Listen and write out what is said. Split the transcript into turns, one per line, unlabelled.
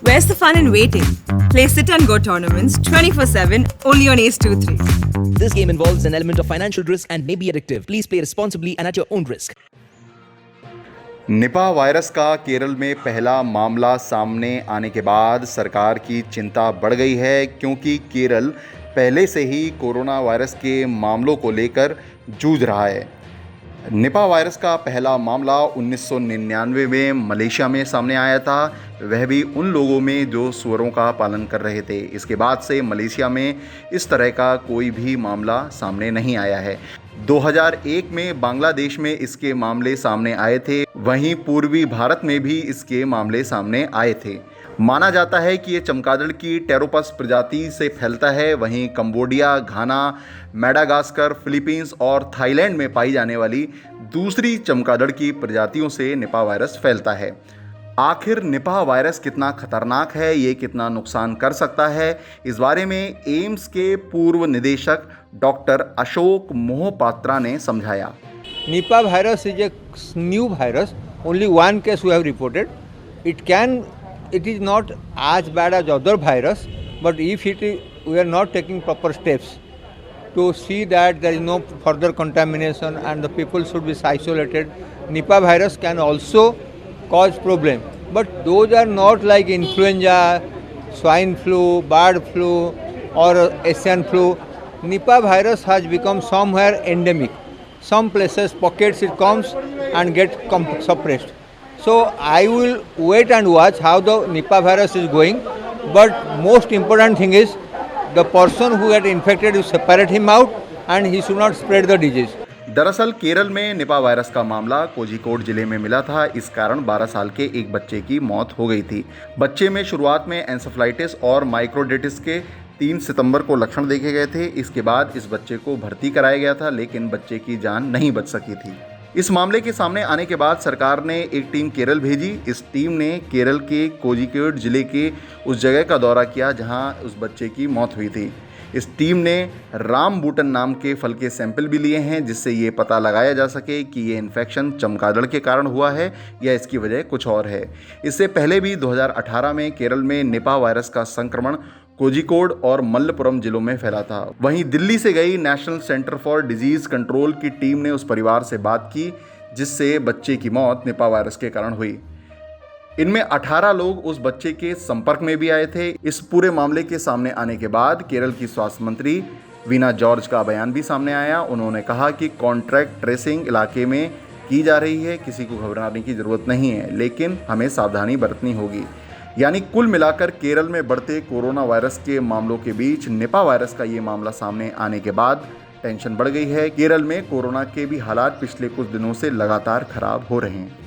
Where's the fun in waiting? Play Sit and Go tournaments 24/7 only on Ace 2-3.
This game involves an element of financial risk and may be addictive. Please play responsibly and at your own risk.
Nipah virus का केरल में पहला मामला सामने आने के बाद सरकार की चिंता बढ़ गई है, क्योंकि केरल पहले से ही कोरोना वायरस के मामलों को लेकर जूझ रहा है। निपा वायरस का पहला मामला 1999 में मलेशिया में सामने आया था, वह भी उन लोगों में जो सूअरों का पालन कर रहे थे। इसके बाद से मलेशिया में इस तरह का कोई भी मामला सामने नहीं आया है। 2001 में बांग्लादेश में इसके मामले सामने आए थे, वहीं पूर्वी भारत में भी इसके मामले सामने आए थे। माना जाता है कि ये चमगादड़ की टेरोपस प्रजाति से फैलता है। वहीं कंबोडिया, घाना, मेडागास्कर, फिलीपींस और थाईलैंड में पाई जाने वाली दूसरी चमगादड़ की प्रजातियों से निपा वायरस फैलता है। आखिर निपा वायरस कितना खतरनाक है, ये कितना नुकसान कर सकता है, इस बारे में एम्स के पूर्व निदेशक डॉक्टर अशोक मोहपात्रा ने समझाया।
Nipah virus is a new virus. Only one case we have reported. It is not as bad as other virus, but if we are not taking proper steps to see that there is no further contamination and the people should be isolated, Nipah virus can also cause problem. But those are not like influenza, swine flu, bird flu or Asian flu. Nipah virus has become somewhere endemic. Some places, pockets it comes and get suppressed. So I will wait and watch how the Nipah virus is going. But most important thing is the person who got infected, you separate him out and he should not spread the disease.
दरअसल केरल में Nipah virus का मामला कोझिकोड जिले में मिला था। इस कारण 12 साल के एक बच्चे की मौत हो गई थी। बच्चे में शुरुआत में एंसेफ्लाइटिस और माइक्रोडेटिस के 3 सितंबर को लक्षण देखे गए थे। इसके बाद इस बच्चे को भर्ती कराया गया था, लेकिन बच्चे की जान नहीं बच सकी थी। इस मामले के सामने आने के बाद सरकार ने एक टीम केरल भेजी। इस टीम ने केरल के कोझिकोड जिले के उस जगह का दौरा किया जहां उस बच्चे की मौत हुई थी। इस टीम ने रामबूटन नाम के फल के सैंपल भी लिए हैं, जिससे ये पता लगाया जा सके कि ये इन्फेक्शन चमगादड़ के कारण हुआ है या इसकी वजह कुछ और है। इससे पहले भी 2018 में केरल में निपा वायरस का संक्रमण कोझिकोड और मल्लपुरम जिलों में फैला था। वहीं दिल्ली से गई national centre for disease control की टीम ने उस परिवार से बात की जिससे बच्चे की मौत निपा वायरस के कारण हुई। इनमें 18 लोग उस बच्चे के संपर्क में भी आए थे। इस पूरे मामले के सामने आने के बाद केरल की स्वास्थ्य मंत्री वीना जॉर्ज का बयान भी सामने आया। उन्होंने कहा कि कॉन्ट्रैक्ट ट्रेसिंग इलाके में की जा रही है, किसी को घबराने की ज़रूरत नहीं है, लेकिन हमें सावधानी बरतनी होगी। यानी कुल मिलाकर केरल में बढ़ते कोरोना वायरस के मामलों के बीच निपा वायरस का ये मामला सामने आने के बाद टेंशन बढ़ गई है। केरल में कोरोना के भी हालात पिछले कुछ दिनों से लगातार खराब हो रहे हैं।